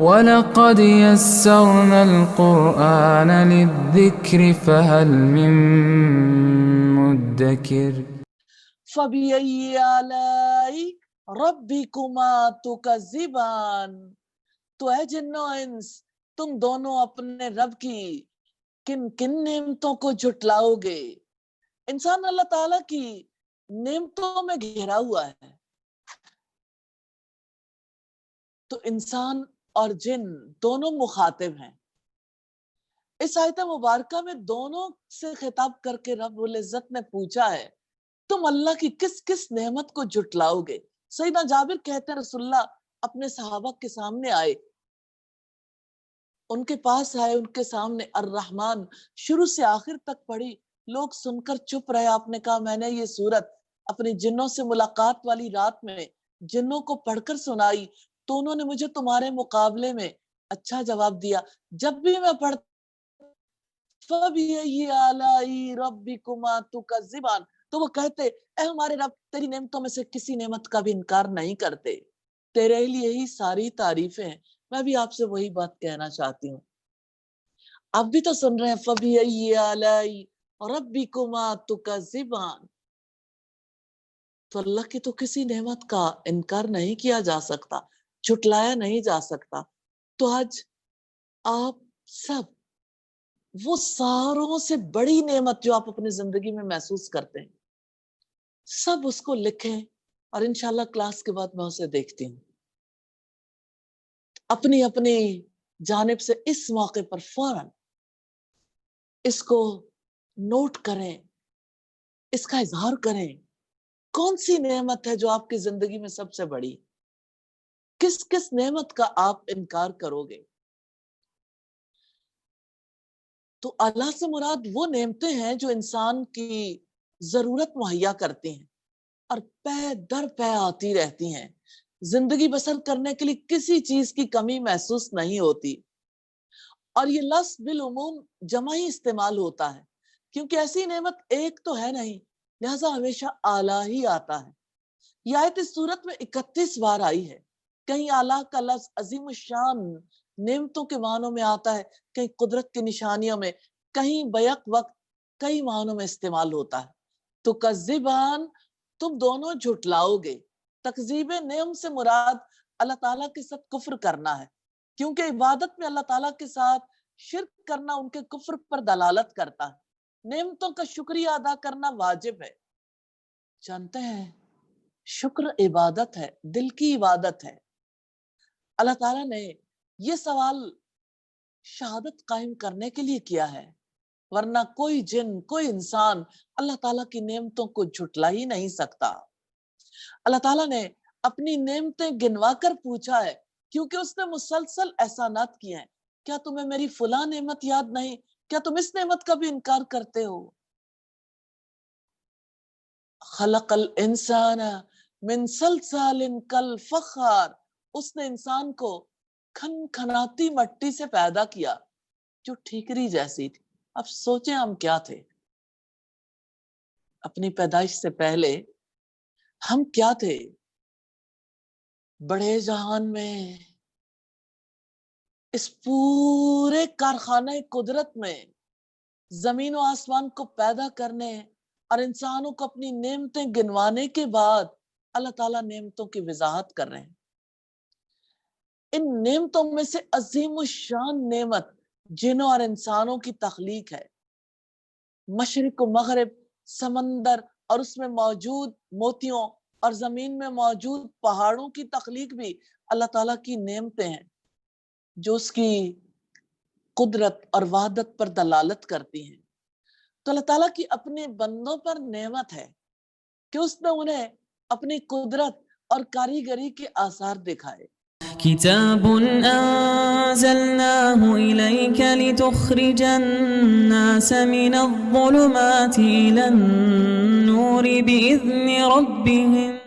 وَلَقَدْ يَسَّرْنَا الْقُرْآنَ لِلذِّكْرِ فَهَلْ مِن مُّدَّكِرٍ فَبِأَيِّ آلَاءِ رَبِّكُمَا تُكَذِّبَانِ۔ تو اے جن و انس، تم دونوں اپنے رب کی کن کن نعمتوں کو جھٹلاؤ گے؟ انسان اللہ تعالیٰ کی نعمتوں میں گھرا ہوا ہے، تو انسان اور جن دونوں مخاطب ہیں۔ اس آیت مبارکہ میں دونوں سے خطاب کر کے رب العزت نے پوچھا ہے تم اللہ کی کس کس نعمت کو جھٹلاؤ گے؟ سیدنا جابر کہتے ہیں رسول اللہ اپنے صحابہ کے سامنے آئے، ان کے پاس آئے، ان کے سامنے الرحمن شروع سے آخر تک پڑھی، لوگ سن کر چپ رہے۔ آپ نے کہا میں نے یہ سورت اپنی جنوں سے ملاقات والی رات میں جنوں کو پڑھ کر سنائی، تو انہوں نے مجھے تمہارے مقابلے میں اچھا جواب دیا۔ جب بھی میں پڑھتا فَبِأَيِّ آلَاءِ رَبِّكُمَا تُكَذِّبَانِ، تو وہ کہتے اے ہمارے رب تیری نعمتوں میں سے کسی نعمت کا بھی انکار نہیں کرتے، تیرے لیے ہی ساری تعریفیں ہیں۔ میں بھی آپ سے وہی بات کہنا چاہتی ہوں، آپ بھی تو سن رہے ہیں فَبِأَيِّ آلَاءِ رَبِّكُمَا تُكَذِّبَانِ، تو اللہ کی تو کسی نعمت کا انکار نہیں کیا جا سکتا، جھٹلایا نہیں جا سکتا۔ تو آج آپ سب وہ ساروں سے بڑی نعمت جو آپ اپنی زندگی میں محسوس کرتے ہیں، سب اس کو لکھیں، اور انشاءاللہ کلاس کے بعد میں اسے دیکھتی ہوں۔ اپنی اپنی جانب سے اس موقع پر فوراً اس کو نوٹ کریں، اس کا اظہار کریں، کون سی نعمت ہے جو آپ کی زندگی میں سب سے بڑی، کس کس نعمت کا آپ انکار کرو گے؟ تو اللہ سے مراد وہ نعمتیں ہیں جو انسان کی ضرورت مہیا کرتی ہیں اور پے در پے آتی رہتی ہیں، زندگی بسر کرنے کے لیے کسی چیز کی کمی محسوس نہیں ہوتی، اور یہ لفظ بالعموم جمع ہی استعمال ہوتا ہے، کیونکہ ایسی نعمت ایک تو ہے نہیں، لہٰذا ہمیشہ اعلیٰ ہی آتا ہے۔ یہ آیت اس صورت میں 31 بار آئی ہے، کہیں اعلیٰ کا لفظ عظیم الشان نعمتوں کے معنوں میں آتا ہے، کہیں قدرت کی نشانیوں میں، کہیں بیک وقت کئی معنوں میں استعمال ہوتا ہے۔ تو کذبان، تم دونوں جھٹلاؤ گے۔ تکذیب نعم سے مراد اللہ تعالیٰ کے ساتھ کفر کرنا ہے، کیونکہ عبادت میں اللہ تعالیٰ کے ساتھ شرک کرنا ان کے کفر پر دلالت کرتا ہے۔ نعمتوں کا شکریہ ادا کرنا واجب ہے، جانتے ہیں شکر عبادت ہے، دل کی عبادت ہے۔ اللہ تعالیٰ نے یہ سوال شہادت قائم کرنے کے لیے کیا ہے، ورنہ کوئی جن کوئی انسان اللہ تعالیٰ کی نعمتوں کو جھٹلا ہی نہیں سکتا۔ اللہ تعالیٰ نے اپنی نعمتیں گنوا کر پوچھا ہے، کیونکہ اس نے مسلسل احسانات کیے ہیں۔ کیا تمہیں میری فلاں نعمت یاد نہیں؟ کیا تم اس نعمت کا بھی انکار کرتے ہو؟ خلق الانسان من صلصال کالفخار، اس نے انسان کو کھن کھناتی مٹی سے پیدا کیا جو ٹھیکری جیسی تھی۔ اب سوچیں ہم کیا تھے اپنی پیدائش سے پہلے، ہم کیا تھے؟ بڑے جہان میں اس پورے کارخانہ قدرت میں زمین و آسمان کو پیدا کرنے اور انسانوں کو اپنی نعمتیں گنوانے کے بعد اللہ تعالیٰ نعمتوں کی وضاحت کر رہے ہیں۔ ان نعمتوں میں سے عظیم الشان نعمت جنوں اور انسانوں کی تخلیق ہے۔ مشرق و مغرب، سمندر اور اس میں موجود موتیوں اور زمین میں موجود پہاڑوں کی تخلیق بھی اللہ تعالیٰ کی نعمتیں ہیں، جو اس کی قدرت اور وحدت پر دلالت کرتی ہیں۔ تو اللہ تعالیٰ کی اپنے بندوں پر نعمت ہے کہ اس نے انہیں اپنی قدرت اور کاریگری کے آثار دکھائے۔ کتاب انزلناه الیک لتخرج الناس من الظلمات الى النور باذن ربهم